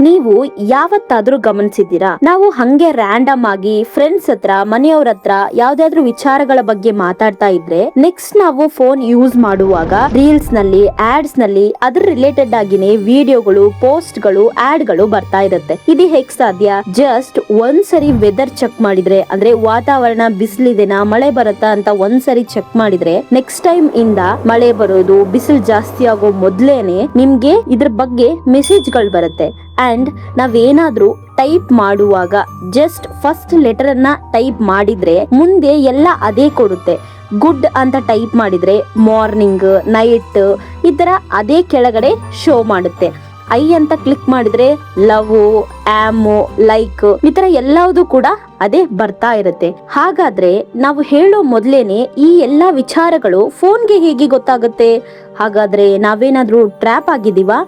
ನೀವು ಯಾವತ್ತಾದ್ರೂ ಗಮನಿಸಿದ್ದೀರಾ, ನಾವು ಹಂಗೆ ರ್ಯಾಂಡಮ್ ಆಗಿ ಫ್ರೆಂಡ್ಸ್ ಹತ್ರ ಮನೆಯವ್ರ ಹತ್ರ ಯಾವ್ದಾದ್ರು ವಿಚಾರಗಳ ಬಗ್ಗೆ ಮಾತಾಡ್ತಾ ಇದ್ರೆ ನೆಕ್ಸ್ಟ್ ನಾವು ಫೋನ್ ಯೂಸ್ ಮಾಡುವಾಗ ರೀಲ್ಸ್ ನಲ್ಲಿ ಆಡ್ಸ್ ನಲ್ಲಿ ಅದ್ರ ರಿಲೇಟೆಡ್ ಆಗಿನೇ ವಿಡಿಯೋಗಳು, ಪೋಸ್ಟ್ ಗಳು, ಆಡ್ ಗಳು ಬರ್ತಾ ಇರುತ್ತೆ. ಇದು ಹೇಗ್ ಸಾಧ್ಯ? ಜಸ್ಟ್ ಒಂದ್ಸರಿ ವೆದರ್ ಚೆಕ್ ಮಾಡಿದ್ರೆ, ಅಂದ್ರೆ ವಾತಾವರಣ ಬಿಸಿಲಿದೆನಾ ಮಳೆ ಬರುತ್ತಾ ಅಂತ ಒಂದ್ಸರಿ ಚೆಕ್ ಮಾಡಿದ್ರೆ ನೆಕ್ಸ್ಟ್ ಟೈಮ್ ಇಂದ ಮಳೆ ಬರೋದು, ಬಿಸಿಲು ಜಾಸ್ತಿ ಆಗೋ ಮೊದ್ಲೇನೆ ನಿಮ್ಗೆ ಇದ್ರ ಬಗ್ಗೆ ಮೆಸೇಜ್ ಗಳು ಬರುತ್ತೆ. ಅಂಡ್ ನಾವೇನಾದ್ರೂ ಟೈಪ್ ಮಾಡುವಾಗ ಜಸ್ಟ್ ಫಸ್ಟ್ ಲೆಟರ್ ಅನ್ನ ಟೈಪ್ ಮಾಡಿದ್ರೆ ಮುಂದೆ ಎಲ್ಲ ಅದೇ ಕೊಡುತ್ತೆ. ಗುಡ್ ಅಂತ ಟೈಪ್ ಮಾಡಿದ್ರೆ ಮಾರ್ನಿಂಗ್, ನೈಟ್ ಈ ತರ ಅದೇ ಕೆಳಗಡೆ ಶೋ ಮಾಡುತ್ತೆ. ಐ ಅಂತ ಕ್ಲಿಕ್ ಮಾಡಿದ್ರೆ ಲವ್, ಆಮೋ, ಲೈಕ್ ಈ ತರ ಎಲ್ಲಾವುದು ಕೂಡ ಅದೇ ಬರ್ತಾ ಇರುತ್ತೆ. ಹಾಗಾದ್ರೆ ನಾವು ಹೇಳೋ ಮೊದ್ಲೇನೆ ಈ ಎಲ್ಲಾ ವಿಚಾರಗಳು ಫೋನ್ಗೆ ಹೇಗೆ ಗೊತ್ತಾಗುತ್ತೆ? ಹಾಗಾದ್ರೆ ನಾವೇನಾದ್ರೂ ಟ್ರ್ಯಾಪ್ ಆಗಿದೀವಾ?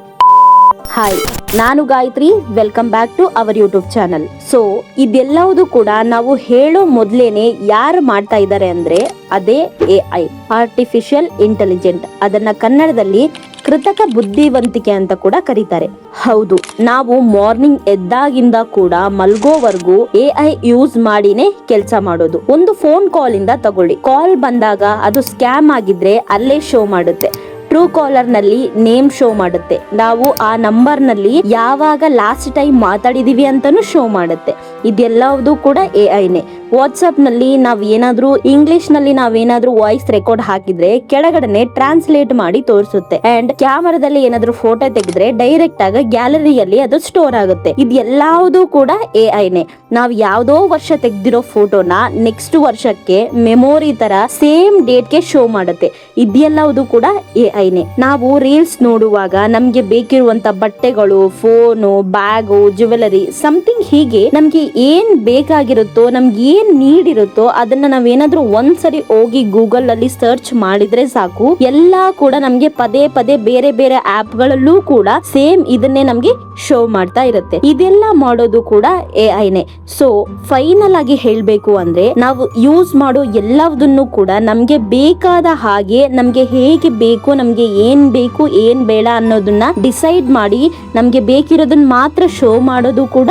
ಹಾಯ್, ನಾನು Gayatri. Welcome back to our YouTube channel. So ಇದೆಲ್ಲವುದು ಕೂಡ ನಾವು ಹೇಳೋ ಮೊದ್ಲೇನೆ ಯಾರು ಮಾಡ್ತಾ ಇದ್ದಾರೆ ಅಂದ್ರೆ ಅದೇ AI, ಆರ್ಟಿಫಿಷಿಯಲ್ ಇಂಟೆಲಿಜೆಂಟ್. ಅದನ್ನ ಕನ್ನಡದಲ್ಲಿ ಕೃತಕ ಬುದ್ಧಿವಂತಿಕೆ ಅಂತ ಕೂಡ ಕರೀತಾರೆ. ಹೌದು, ನಾವು ಮಾರ್ನಿಂಗ್ ಎದ್ದಾಗಿಂದ ಕೂಡ ಮಲ್ಗೋವರೆಗೂ AI ಯೂಸ್ ಮಾಡಿನೇ ಕೆಲಸ ಮಾಡೋದು. ಒಂದು ಫೋನ್ ಕಾಲ್ ಇಂದ ತಗೊಳ್ಳಿ, ಕಾಲ್ ಬಂದಾಗ ಅದು ಸ್ಕ್ಯಾಮ್ ಆಗಿದ್ರೆ ಅಲ್ಲೇ ಶೋ ಮಾಡುತ್ತೆ. ಟ್ರೂ ಕಾಲರ್ ನಲ್ಲಿ ನೇಮ್ ಶೋ ಮಾಡುತ್ತೆ. ನಾವು ಆ ನಂಬರ್ ನಲ್ಲಿ ಯಾವಾಗ ಲಾಸ್ಟ್ ಟೈಮ್ ಮಾತಾಡಿದೀವಿ ಅಂತಾನು ಶೋ ಮಾಡುತ್ತೆ. ಇದೆಲ್ಲವುದು ಕೂಡ AIನೇ. ವಾಟ್ಸ್ಆಪ್ ನಲ್ಲಿ ನಾವ್ ಏನಾದ್ರೂ ಇಂಗ್ಲಿಷ್ ನಲ್ಲಿ ನಾವೇನಾದ್ರೂ ವಾಯ್ಸ್ ರೆಕಾರ್ಡ್ ಹಾಕಿದ್ರೆ ಕೆಳಗಡೆ ಟ್ರಾನ್ಸ್ಲೇಟ್ ಮಾಡಿ ತೋರಿಸುತ್ತೆ. ಅಂಡ್ ಕ್ಯಾಮರಾದಲ್ಲಿ ಏನಾದ್ರೂ ಫೋಟೋ ತೆಗೆದ್ರೆ ಡೈರೆಕ್ಟ್ ಆಗಿ ಗ್ಯಾಲರಿಯಲ್ಲಿ ಅದು ಸ್ಟೋರ್ ಆಗುತ್ತೆ. ಇದೆಲ್ಲವುದು ಕೂಡ AIನೇ. ನಾವ್ ಯಾವ್ದೋ ವರ್ಷ ತೆಗ್ದಿರೋ ಫೋಟೋನ ನೆಕ್ಸ್ಟ್ ವರ್ಷಕ್ಕೆ ಮೆಮೊರಿ ತರ ಸೇಮ್ ಡೇಟ್ ಗೆ ಶೋ ಮಾಡುತ್ತೆ. ಇದೆಲ್ಲವುದು ಕೂಡ AIನೇ. ನಾವು ರೀಲ್ಸ್ ನೋಡುವಾಗ ನಮ್ಗೆ ಬೇಕಿರುವಂತ ಬಟ್ಟೆಗಳು, ಫೋನು, ಬ್ಯಾಗು, ಜ್ಯುವೆಲರಿ ಸಮಥಿಂಗ್ ಹೀಗೆ ನಮ್ಗೆ ಏನ್ ಬೇಕಾಗಿರುತ್ತೋ, ನಮ್ಗೆ ಏನ್ ನೀಡ್ ಇರುತ್ತೋ ಅದನ್ನ ನಾವೇನಾದ್ರೂ ಒಂದ್ಸರಿ ಹೋಗಿ ಗೂಗಲ್ ಅಲ್ಲಿ ಸರ್ಚ್ ಮಾಡಿದ್ರೆ ಸಾಕು, ಎಲ್ಲಾ ಕೂಡ ನಮ್ಗೆ ಪದೇ ಪದೇ ಬೇರೆ ಬೇರೆ ಆಪ್ ಗಳಲ್ಲೂ ಕೂಡ ಸೇಮ್ ಇದನ್ನೇ ನಮ್ಗೆ ಶೋ ಮಾಡ್ತಾ ಇರುತ್ತೆ. ಇದೆಲ್ಲ ಮಾಡೋದು ಕೂಡ AIನೇ. ಸೊ ಫೈನಲ್ ಆಗಿ ಹೇಳ್ಬೇಕು ಅಂದ್ರೆ ನಾವು ಯೂಸ್ ಮಾಡೋ ಎಲ್ಲದನ್ನು ಕೂಡ ನಮ್ಗೆ ಬೇಕಾದ ಹಾಗೆ, ನಮ್ಗೆ ಹೇಗೆ ಬೇಕು, ನಮ್ಗೆ ಏನ್ ಬೇಕು ಏನ್ ಬೇಡ ಅನ್ನೋದನ್ನ ಡಿಸೈಡ್ ಮಾಡಿ ನಮ್ಗೆ ಬೇಕಿರೋದನ್ನ ಮಾತ್ರ ಶೋ ಮಾಡೋದು ಕೂಡ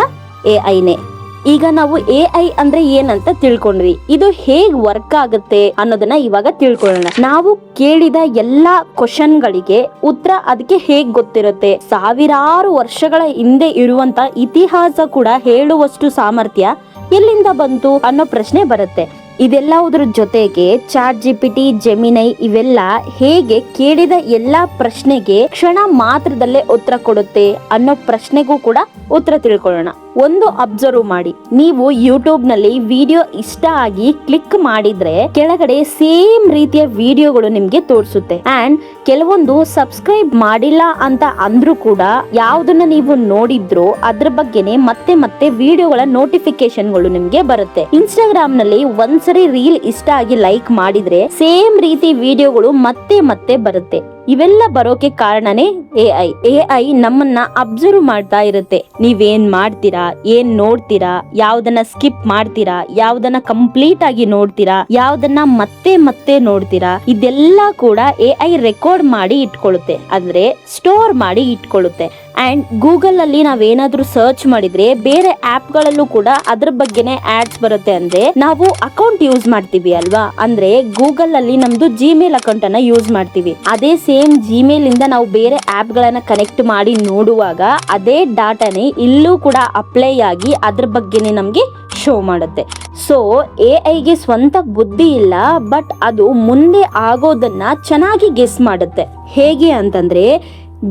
AIನೇ. ಈಗ ನಾವು AI ಅಂದ್ರೆ ಏನಂತ ತಿಳ್ಕೊಂಡ್ವಿ. ಇದು ಹೇಗ್ ವರ್ಕ್ ಆಗುತ್ತೆ ಅನ್ನೋದನ್ನ ಇವಾಗ ತಿಳ್ಕೊಳ್ಳೋಣ. ನಾವು ಕೇಳಿದ ಎಲ್ಲಾ ಕ್ವಶನ್ ಗಳಿಗೆ ಉತ್ತರ ಅದಕ್ಕೆ ಹೇಗ್ ಗೊತ್ತಿರುತ್ತೆ? ಸಾವಿರಾರು ವರ್ಷಗಳ ಹಿಂದೆ ಇರುವಂತ ಇತಿಹಾಸ ಕೂಡ ಹೇಳುವಷ್ಟು ಸಾಮರ್ಥ್ಯ ಎಲ್ಲಿಂದ ಬಂತು ಅನ್ನೋ ಪ್ರಶ್ನೆ ಬರುತ್ತೆ. ಇದೆಲ್ಲವುದ್ರ ಜೊತೆಗೆ ಚಾಟ್ GPT, ಜೆಮಿನೈ ಇವೆಲ್ಲ ಹೇಗೆ ಕೇಳಿದ ಎಲ್ಲಾ ಪ್ರಶ್ನೆಗೆ ಕ್ಷಣ ಮಾತ್ರದಲ್ಲೇ ಉತ್ತರ ಕೊಡುತ್ತೆ ಅನ್ನೋ ಪ್ರಶ್ನೆಗೂ ಕೂಡ ಉತ್ತರ ತಿಳ್ಕೊಳ್ಳೋಣ. ಒಂದು ಅಬ್ಸರ್ವ್ ಮಾಡಿ, ನೀವು ಯೂಟ್ಯೂಬ್ ನಲ್ಲಿ ವಿಡಿಯೋ ಇಷ್ಟ ಆಗಿ ಕ್ಲಿಕ್ ಮಾಡಿದ್ರೆ ಕೆಳಗಡೆ ಸೇಮ್ ರೀತಿಯ ವಿಡಿಯೋಗಳು ನಿಮ್ಗೆ ತೋರಿಸುತ್ತೆ. ಅಂಡ್ ಕೆಲವೊಂದು ಸಬ್ಸ್ಕ್ರೈಬ್ ಮಾಡಿಲ್ಲ ಅಂತ ಅಂದ್ರೂ ಕೂಡ ಯಾವ್ದನ್ನ ನೀವು ನೋಡಿದ್ರು ಅದ್ರ ಬಗ್ಗೆನೆ ಮತ್ತೆ ಮತ್ತೆ ವಿಡಿಯೋಗಳ ನೋಟಿಫಿಕೇಶನ್ಗಳು ನಿಮ್ಗೆ ಬರುತ್ತೆ. ಇನ್ಸ್ಟಾಗ್ರಾಮ್ ನಲ್ಲಿ ಒಂದ್ಸರಿ ರೀಲ್ ಇಷ್ಟ ಆಗಿ ಲೈಕ್ ಮಾಡಿದ್ರೆ ಸೇಮ್ ರೀತಿ ವಿಡಿಯೋಗಳು ಮತ್ತೆ ಮತ್ತೆ ಬರುತ್ತೆ. ಇವೆಲ್ಲ ಬರೋಕೆ ಕಾರಣನೇ AI ನಮ್ಮನ್ನ ಅಬ್ಸರ್ವ್ ಮಾಡ್ತಾ ಇರುತ್ತೆ. ನೀವೇನ್ ಮಾಡ್ತೀರಾ, ಏನ್ ನೋಡ್ತೀರಾ, ಯಾವ್ದನ್ನ ಸ್ಕಿಪ್ ಮಾಡ್ತೀರಾ, ಯಾವ್ದನ್ನ ಕಂಪ್ಲೀಟ್ ಆಗಿ ನೋಡ್ತೀರಾ, ಯಾವ್ದನ್ನ ಮತ್ತೆ ಮತ್ತೆ ನೋಡ್ತೀರಾ, ಇದೆಲ್ಲ ಕೂಡ AI ರೆಕಾರ್ಡ್ ಮಾಡಿ ಇಟ್ಕೊಳ್ಳುತ್ತೆ, ಅಂದ್ರೆ ಸ್ಟೋರ್ ಮಾಡಿ ಇಟ್ಕೊಳ್ಳುತ್ತೆ. ಅಂಡ್ ಗೂಗಲ್ ಅಲ್ಲಿ ನಾವೇನಾದ್ರೂ ಸರ್ಚ್ ಮಾಡಿದ್ರೆ ಬೇರೆ ಆಪ್ ಗಳಲ್ಲೂ ಕೂಡ ಅದ್ರ ಬಗ್ಗೆನೆ ಆಡ್ಸ್ ಬರುತ್ತೆ. ಅಂದ್ರೆ ನಾವು ಅಕೌಂಟ್ ಯೂಸ್ ಮಾಡ್ತೀವಿ ಅಲ್ವಾ, ಅಂದ್ರೆ ಗೂಗಲ್ ಅಲ್ಲಿ ನಮ್ದು ಜಿಮೇಲ್ ಅಕೌಂಟ್ ಅನ್ನ ಯೂಸ್ ಮಾಡ್ತೀವಿ. ಅದೇ ಸೇಮ್ ಜಿಮೇಲ್ ಇಂದ ನಾವು ಬೇರೆ ಆಪ್ ಗಳನ್ನ ಕನೆಕ್ಟ್ ಮಾಡಿ ನೋಡುವಾಗ ಅದೇ ಡಾಟಾನೇ ಇಲ್ಲೂ ಕೂಡ ಅಪ್ಲೈ ಆಗಿ ಅದ್ರ ಬಗ್ಗೆನೆ ನಮ್ಗೆ ಶೋ ಮಾಡುತ್ತೆ. ಸೊ AIಗೆ ಸ್ವಂತ ಬುದ್ಧಿ ಇಲ್ಲ, ಬಟ್ ಅದು ಮುಂದೆ ಆಗೋದನ್ನ ಚೆನ್ನಾಗಿ ಗೆಸ್ ಮಾಡುತ್ತೆ. ಹೇಗೆ ಅಂತಂದ್ರೆ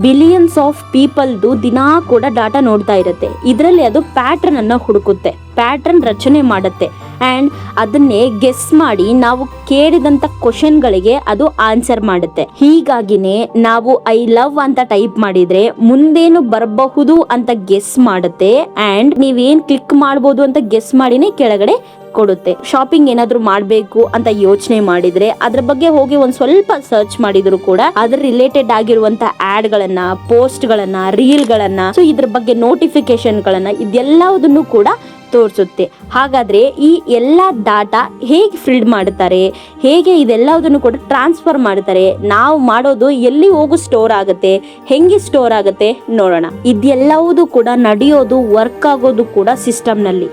ಬಿಲಿಯನ್ಸ್ ಆಫ್ ಪೀಪಲ್ದು ದಿನಾ ಕೂಡ ಡಾಟಾ ನೋಡ್ತಾ ಇರುತ್ತೆ. ಇದರಲ್ಲಿ ಅದು ಪ್ಯಾಟರ್ನ್ ಅನ್ನ ಹುಡುಕುತ್ತೆ, ಪ್ಯಾಟರ್ನ್ ರಚನೆ ಮಾಡುತ್ತೆ. ಅಂಡ್ ಅದನ್ನೇ ಗೆಸ್ ಮಾಡಿ ನಾವು ಕೇಳಿದಂತ ಕ್ವಶನ್ ಗಳಿಗೆ ಅದು ಆನ್ಸರ್ ಮಾಡುತ್ತೆ. ಹೀಗಾಗಿನೇ ನಾವು ಐ ಲವ್ ಅಂತ ಟೈಪ್ ಮಾಡಿದ್ರೆ ಮುಂದೇನು ಬರಬಹುದು ಅಂತ ಗೆಸ್ ಮಾಡುತ್ತೆ. ಅಂಡ್ ನೀವೇನ್ ಕ್ಲಿಕ್ ಮಾಡ್ಬೋದು ಅಂತ ಗೆಸ್ ಮಾಡಿನೇ ಕೆಳಗಡೆ ಕೊಡುತ್ತೆ. ಶಾಪಿಂಗ್ ಏನಾದ್ರು ಮಾಡ್ಬೇಕು ಅಂತ ಯೋಚನೆ ಮಾಡಿದ್ರೆ ಅದ್ರ ಬಗ್ಗೆ ಹೋಗಿ ಒಂದ್ ಸ್ವಲ್ಪ ಸರ್ಚ್ ಮಾಡಿದ್ರು ಕೂಡ ಅದ್ರ ರಿಲೇಟೆಡ್ ಆಗಿರುವಂತ ಆಡ್ ಗಳನ್ನ, ಪೋಸ್ಟ್ ಗಳನ್ನ, ರೀಲ್ ಗಳನ್ನ, ಸೊ ಇದ್ರ ಬಗ್ಗೆ ನೋಟಿಫಿಕೇಶನ್ ಗಳನ್ನ ಇದೆಲ್ಲದನ್ನು ಕೂಡ ತೋರಿಸುತ್ತೆ. ಹಾಗಾದ್ರೆ ಈ ಎಲ್ಲ ಡಾಟಾ ಹೇಗೆ ಫಿಲ್ಡ್ ಮಾಡ್ತಾರೆ, ಹೇಗೆ ಇದೆಲ್ಲದನ್ನು ಕೂಡ ಟ್ರಾನ್ಸ್ಫರ್ ಮಾಡ್ತಾರೆ, ನಾವು ಮಾಡೋದು ಎಲ್ಲಿ ಹೋಗು ಸ್ಟೋರ್ ಆಗುತ್ತೆ, ಹೆಂಗೆ ಸ್ಟೋರ್ ಆಗುತ್ತೆ ನೋಡೋಣ. ಇದೆಲ್ಲವುದು ಕೂಡ ನಡೆಯೋದು, ವರ್ಕ್ ಆಗೋದು ಕೂಡ ಸಿಸ್ಟಮ್ನಲ್ಲಿ.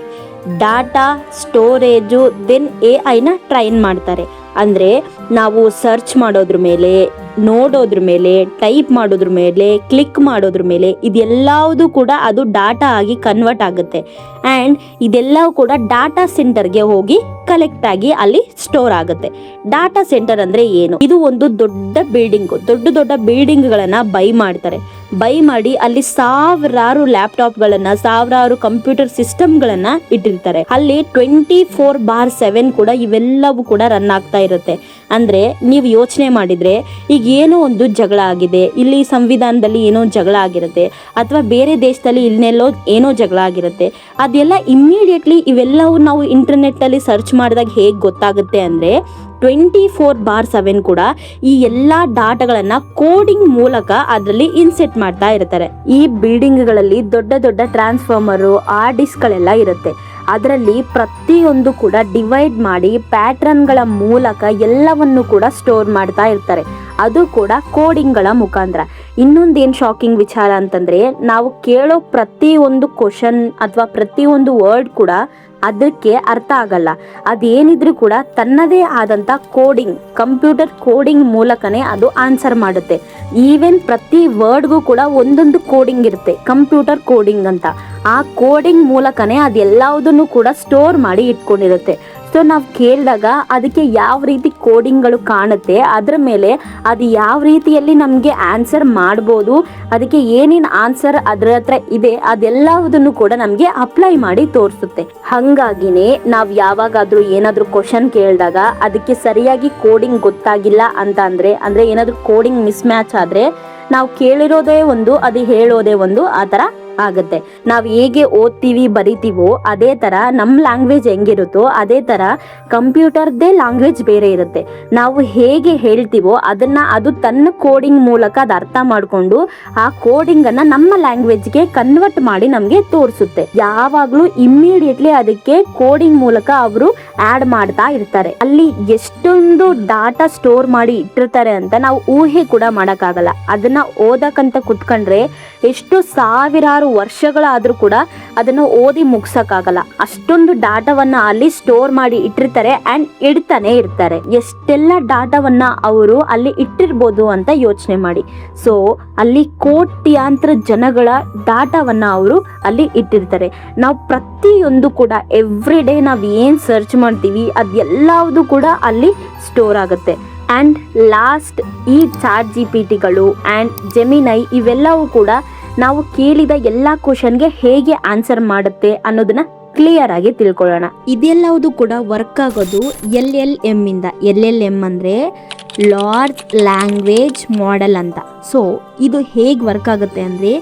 Data storage, then AI train ಮಾಡ್ತಾರೆ. ಅಂದರೆ ನಾವು ಸರ್ಚ್ ಮಾಡೋದ್ರ ಮೇಲೆ, ನೋಡೋದ್ರ ಮೇಲೆ, ಟೈಪ್ ಮಾಡೋದ್ರ ಮೇಲೆ, ಕ್ಲಿಕ್ ಮಾಡೋದ್ರ ಮೇಲೆ ಇದೆಲ್ಲವುದು ಕೂಡ ಅದು ಡಾಟಾ ಆಗಿ ಕನ್ವರ್ಟ್ ಆಗುತ್ತೆ. ಆ್ಯಂಡ್ ಇದೆಲ್ಲವೂ ಕೂಡ ಡಾಟಾ ಸೆಂಟರ್ಗೆ ಹೋಗಿ ಕಲೆಕ್ಟ್ ಆಗಿ ಅಲ್ಲಿ ಸ್ಟೋರ್ ಆಗುತ್ತೆ. ಡಾಟಾ ಸೆಂಟರ್ ಅಂದರೆ ಏನು? ಇದು ಒಂದು ದೊಡ್ಡ ಬಿಲ್ಡಿಂಗು. ದೊಡ್ಡ ಬಿಲ್ಡಿಂಗ್ಗಳನ್ನು ಬೈ ಮಾಡ್ತಾರೆ. ಬೈ ಮಾಡಿ ಅಲ್ಲಿ ಸಾವಿರಾರು ಲ್ಯಾಪ್ಟಾಪ್ಗಳನ್ನು, ಸಾವಿರಾರು ಕಂಪ್ಯೂಟರ್ ಸಿಸ್ಟಮ್ಗಳನ್ನು ಇಟ್ಟಿರ್ತಾರೆ. ಅಲ್ಲಿ 24/7 ಕೂಡ ಇವೆಲ್ಲವೂ ಕೂಡ ರನ್ ಆಗ್ತಾ ಇರುತ್ತೆ. ಅಂದರೆ ನೀವು ಯೋಚನೆ ಮಾಡಿದರೆ, ಈಗ ಏನೋ ಒಂದು ಜಗಳ ಆಗಿದೆ, ಇಲ್ಲಿ ಸಂವಿಧಾನದಲ್ಲಿ ಏನೋ ಜಗಳ ಆಗಿರುತ್ತೆ, ಅಥವಾ ಬೇರೆ ದೇಶದಲ್ಲಿ ಇನ್ನೆಲ್ಲೋ ಏನೋ ಜಗಳ ಆಗಿರುತ್ತೆ, ಅದೆಲ್ಲ ಇಮ್ಮಿಡಿಯೇಟ್ಲಿ ಇವೆಲ್ಲವೂ ನಾವು ಇಂಟರ್ನೆಟ್ಟಲ್ಲಿ ಸರ್ಚ್ ಮಾಡಿದಾಗ ಹೇಗೆ ಗೊತ್ತಾಗುತ್ತೆ ಅಂದರೆ 24/7 ಕೂಡ ಈ ಎಲ್ಲ ಡಾಟಾಗಳನ್ನು ಕೋಡಿಂಗ್ ಮೂಲಕ ಅದರಲ್ಲಿ ಇನ್ಸೆಟ್ ಮಾಡ್ತಾ ಇರ್ತಾರೆ. ಈ ಬಿಲ್ಡಿಂಗ್ಗಳಲ್ಲಿ ದೊಡ್ಡ ಟ್ರಾನ್ಸ್ಫಾರ್ಮರು, ಹಾರ್ಡ್ ಡಿಸ್ಕ್ಗಳೆಲ್ಲ ಇರುತ್ತೆ. ಅದರಲ್ಲಿ ಪ್ರತಿಯೊಂದು ಕೂಡ ಡಿವೈಡ್ ಮಾಡಿ ಪ್ಯಾಟ್ರನ್ಗಳ ಮೂಲಕ ಎಲ್ಲವನ್ನು ಕೂಡ ಸ್ಟೋರ್ ಮಾಡ್ತಾ ಇರ್ತಾರೆ. ಅದು ಕೂಡ ಕೋಡಿಂಗ್ಗಳ ಮುಖಾಂತರ. ಇನ್ನೊಂದೇನು ಶಾಕಿಂಗ್ ವಿಚಾರ ಅಂತಂದರೆ, ನಾವು ಕೇಳೋ ಪ್ರತಿಯೊಂದು ಕ್ವಶನ್ ಅಥವಾ ಪ್ರತಿಯೊಂದು ವರ್ಡ್ ಕೂಡ ಅದಕ್ಕೆ ಅರ್ಥ ಆಗಲ್ಲ. ಅದೇನಿದ್ರೂ ಕೂಡ ತನ್ನದೇ ಆದಂಥ ಕೋಡಿಂಗ್, ಕಂಪ್ಯೂಟರ್ ಕೋಡಿಂಗ್ ಮೂಲಕನೇ ಅದು ಆನ್ಸರ್ ಮಾಡುತ್ತೆ. ಈವನ್ ಪ್ರತಿ ವರ್ಡ್ಗೂ ಕೂಡ ಒಂದೊಂದು ಕೋಡಿಂಗ್ ಇರುತ್ತೆ, ಕಂಪ್ಯೂಟರ್ ಕೋಡಿಂಗ್ ಅಂತ. ಆ ಕೋಡಿಂಗ್ ಮೂಲಕನೇ ಅದೆಲ್ಲವುದನ್ನು ಕೂಡ ಸ್ಟೋರ್ ಮಾಡಿ ಇಟ್ಕೊಂಡಿರುತ್ತೆ. ಸೊ ನಾವು ಕೇಳಿದಾಗ ಅದಕ್ಕೆ ಯಾವ ರೀತಿ ಕೋಡಿಂಗ್ಗಳು ಕಾಣುತ್ತೆ, ಅದರ ಮೇಲೆ ಅದು ಯಾವ ರೀತಿಯಲ್ಲಿ ನಮಗೆ ಆನ್ಸರ್ ಮಾಡ್ಬೋದು, ಅದಕ್ಕೆ ಏನೇನು ಆನ್ಸರ್ ಅದರ ಹತ್ರ ಇದೆ ಅದೆಲ್ಲವುದನ್ನು ಕೂಡ ನಮಗೆ ಅಪ್ಲೈ ಮಾಡಿ ತೋರಿಸುತ್ತೆ. ಹಾಗಾಗಿನೇ ನಾವು ಯಾವಾಗಾದರೂ ಏನಾದರೂ ಕ್ವಶನ್ ಕೇಳಿದಾಗ ಅದಕ್ಕೆ ಸರಿಯಾಗಿ ಕೋಡಿಂಗ್ ಗೊತ್ತಾಗಿಲ್ಲ ಅಂತ ಅಂದರೆ ಏನಾದರೂ ಕೋಡಿಂಗ್ ಮಿಸ್ ಮ್ಯಾಚ್ ಆದರೆ ನಾವು ಕೇಳಿರೋದೇ ಒಂದು, ಅದು ಹೇಳೋದೇ ಒಂದು, ಆ ಥರ ಆಗುತ್ತೆ. ನಾವು ಹೇಗೆ ಓದ್ತೀವಿ, ಬರಿತೀವೋ ಅದೇ ಥರ ನಮ್ಮ ಲ್ಯಾಂಗ್ವೇಜ್ ಹೆಂಗಿರುತ್ತೋ ಅದೇ ಥರ ಕಂಪ್ಯೂಟರ್ದೇ ಲ್ಯಾಂಗ್ವೇಜ್ ಬೇರೆ ಇರುತ್ತೆ. ನಾವು ಹೇಗೆ ಹೇಳ್ತೀವೋ ಅದು ತನ್ನ ಕೋಡಿಂಗ್ ಮೂಲಕ ಅದು ಅರ್ಥ ಮಾಡಿಕೊಂಡು ಆ ಕೋಡಿಂಗನ್ನು ನಮ್ಮ ಲ್ಯಾಂಗ್ವೇಜ್ಗೆ ಕನ್ವರ್ಟ್ ಮಾಡಿ ನಮಗೆ ತೋರಿಸುತ್ತೆ. ಯಾವಾಗಲೂ ಇಮ್ಮಿಡಿಯೇಟ್ಲಿ ಅದಕ್ಕೆ ಕೋಡಿಂಗ್ ಮೂಲಕ ಅವರು ಆ್ಯಡ್ ಮಾಡ್ತಾ ಇರ್ತಾರೆ. ಅಲ್ಲಿ ಎಷ್ಟೊಂದು ಡಾಟಾ ಸ್ಟೋರ್ ಮಾಡಿ ಇಟ್ಟಿರ್ತಾರೆ ಅಂತ ನಾವು ಊಹೆ ಕೂಡ ಮಾಡೋಕ್ಕಾಗಲ್ಲ. ಅದನ್ನು ಓದಕ್ಕಂತ ಕುತ್ಕೊಂಡ್ರೆ ಎಷ್ಟು ಸಾವಿರಾರು ವರ್ಷಗಳಾದರೂ ಕೂಡ ಅದನ್ನು ಓದಿ ಮುಗ್ಸಕ್ಕಾಗಲ್ಲ. ಅಷ್ಟೊಂದು ಡಾಟಾವನ್ನ ಅಲ್ಲಿ ಸ್ಟೋರ್ ಮಾಡಿ ಇಟ್ಟಿರ್ತಾರೆ ಆ್ಯಂಡ್ ಇಡ್ತಾನೆ ಇರ್ತಾರೆ. ಎಷ್ಟೆಲ್ಲ ಡಾಟಾವನ್ನ ಅವರು ಅಲ್ಲಿ ಇಟ್ಟಿರ್ಬೋದು ಅಂತ ಯೋಚನೆ ಮಾಡಿ. ಸೊ ಅಲ್ಲಿ ಕೋಟ್ಯಾಂತರ ಜನಗಳ ಡಾಟಾವನ್ನ ಅವರು ಅಲ್ಲಿ ಇಟ್ಟಿರ್ತಾರೆ. ನಾವು ಪ್ರತಿಯೊಂದು ಕೂಡ ಎವ್ರಿ ಡೇ ನಾವು ಏನು ಸರ್ಚ್ ಮಾಡ್ತೀವಿ ಅದೆಲ್ಲವುದು ಕೂಡ ಅಲ್ಲಿ ಸ್ಟೋರ್ ಆಗುತ್ತೆ. ಆ್ಯಂಡ್ ಲಾಸ್ಟ್ ಈ ChatGPTಗಳು ಆ್ಯಂಡ್ ಜೆಮಿನೈ ಇವೆಲ್ಲವೂ ಕೂಡ ನಾವು ಕೇಳಿದ ಎಲ್ಲ ಕ್ವಶನ್ಗೆ ಹೇಗೆ ಆನ್ಸರ್ ಮಾಡುತ್ತೆ ಅನ್ನೋದನ್ನ ಕ್ಲಿಯರ್ ಆಗಿ ತಿಳ್ಕೊಳ್ಳೋಣ. ಇದೆಲ್ಲವುದು ಕೂಡ ವರ್ಕ್ ಆಗೋದು LLM ಇಂದ. LLM ಅಂದರೆ ಲಾರ್ಜ್ ಲ್ಯಾಂಗ್ವೇಜ್ ಮಾಡೆಲ್ ಅಂತ. ಸೊ ಇದು ಹೇಗೆ ವರ್ಕ್ ಆಗುತ್ತೆ ಅಂದರೆ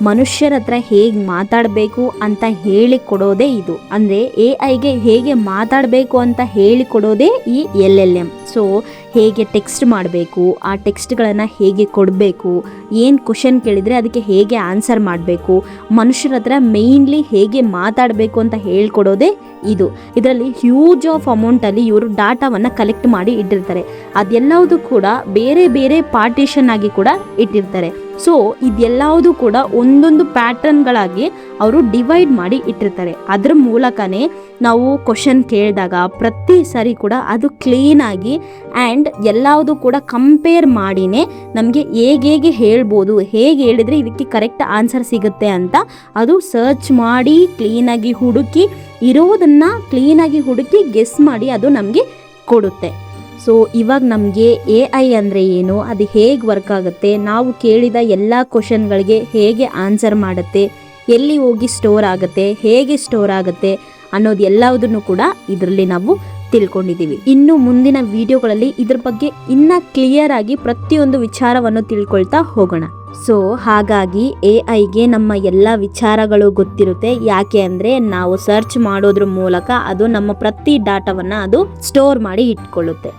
ಮನುಷ್ಯರ ಹತ್ರ ಹೇಗೆ ಮಾತಾಡಬೇಕು ಅಂತ ಹೇಳಿಕೊಡೋದೇ ಇದು. ಅಂದರೆ AI ಹೇಗೆ ಮಾತಾಡಬೇಕು ಅಂತ ಹೇಳಿಕೊಡೋದೇ ಈ LLM. ಸೊ ಹೇಗೆ ಟೆಕ್ಸ್ಟ್ ಮಾಡಬೇಕು, ಆ ಟೆಕ್ಸ್ಟ್ಗಳನ್ನು ಹೇಗೆ ಕೊಡಬೇಕು, ಏನು ಕ್ವಶನ್ ಕೇಳಿದರೆ ಅದಕ್ಕೆ ಹೇಗೆ ಆನ್ಸರ್ ಮಾಡಬೇಕು, ಮನುಷ್ಯರ ಹತ್ರ ಮೇಯ್ನ್ಲಿ ಹೇಗೆ ಮಾತಾಡಬೇಕು ಅಂತ ಹೇಳ್ಕೊಡೋದೇ ಇದು. ಇದರಲ್ಲಿ ಹ್ಯೂಜ್ ಆಫ್ ಅಮೌಂಟಲ್ಲಿ ಇವರು ಡಾಟಾವನ್ನು ಕಲೆಕ್ಟ್ ಮಾಡಿ ಇಟ್ಟಿರ್ತಾರೆ. ಅದೆಲ್ಲವುದು ಕೂಡ ಬೇರೆ ಬೇರೆ ಪಾರ್ಟಿಷನ್ ಆಗಿ ಕೂಡ ಇಟ್ಟಿರ್ತಾರೆ. ಸೊ ಇದೆಲ್ಲವುದು ಕೂಡ ಒಂದೊಂದು ಪ್ಯಾಟರ್ನ್ಗಳಾಗಿ ಅವರು ಡಿವೈಡ್ ಮಾಡಿ ಇಟ್ಟಿರ್ತಾರೆ. ಅದ್ರ ಮೂಲಕನೇ ನಾವು ಕ್ವಶನ್ ಕೇಳಿದಾಗ ಪ್ರತಿ ಸರಿ ಕೂಡ ಅದು ಕ್ಲೀನಾಗಿ ಆ್ಯಂಡ್ ಎಲ್ಲವುದು ಕೂಡ ಕಂಪೇರ್ ಮಾಡಿನೇ ನಮಗೆ ಹೇಗೆ ಹೇಳ್ಬೋದು, ಹೇಗೆ ಹೇಳಿದರೆ ಇದಕ್ಕೆ ಕರೆಕ್ಟ್ ಆನ್ಸರ್ ಸಿಗುತ್ತೆ ಅಂತ ಅದು ಸರ್ಚ್ ಮಾಡಿ ಕ್ಲೀನಾಗಿ ಹುಡುಕಿ ಇರೋದನ್ನು ಕ್ಲೀನಾಗಿ ಹುಡುಕಿ ಗೆಸ್ ಮಾಡಿ ಅದು ನಮಗೆ ಕೊಡುತ್ತೆ. ಸೊ ಇವಾಗ ನಮಗೆ AI ಅಂದರೆ ಏನು, ಅದು ಹೇಗೆ ವರ್ಕ್ ಆಗುತ್ತೆ, ನಾವು ಕೇಳಿದ ಎಲ್ಲ ಕ್ವಶನ್ಗಳಿಗೆ ಹೇಗೆ ಆನ್ಸರ್ ಮಾಡುತ್ತೆ, ಎಲ್ಲಿ ಹೋಗಿ ಸ್ಟೋರ್ ಆಗುತ್ತೆ, ಹೇಗೆ ಸ್ಟೋರ್ ಆಗುತ್ತೆ ಅನ್ನೋದು ಎಲ್ಲವುದನ್ನು ಕೂಡ ಇದರಲ್ಲಿ ನಾವು ತಿಳ್ಕೊಂಡಿದ್ದೀವಿ. ಇನ್ನು ಮುಂದಿನ ವಿಡಿಯೋಗಳಲ್ಲಿ ಇದ್ರ ಬಗ್ಗೆ ಇನ್ನೂ ಕ್ಲಿಯರ್ ಆಗಿ ಪ್ರತಿಯೊಂದು ವಿಚಾರವನ್ನು ತಿಳ್ಕೊಳ್ತಾ ಹೋಗೋಣ. ಸೊ ಹಾಗಾಗಿ AI ನಮ್ಮ ಎಲ್ಲ ವಿಚಾರಗಳು ಗೊತ್ತಿರುತ್ತೆ. ಯಾಕೆ ಅಂದರೆ ನಾವು ಸರ್ಚ್ ಮಾಡೋದ್ರ ಮೂಲಕ ಅದು ನಮ್ಮ ಪ್ರತಿ ಡಾಟಾವನ್ನು ಅದು ಸ್ಟೋರ್ ಮಾಡಿ ಇಟ್ಕೊಳ್ಳುತ್ತೆ.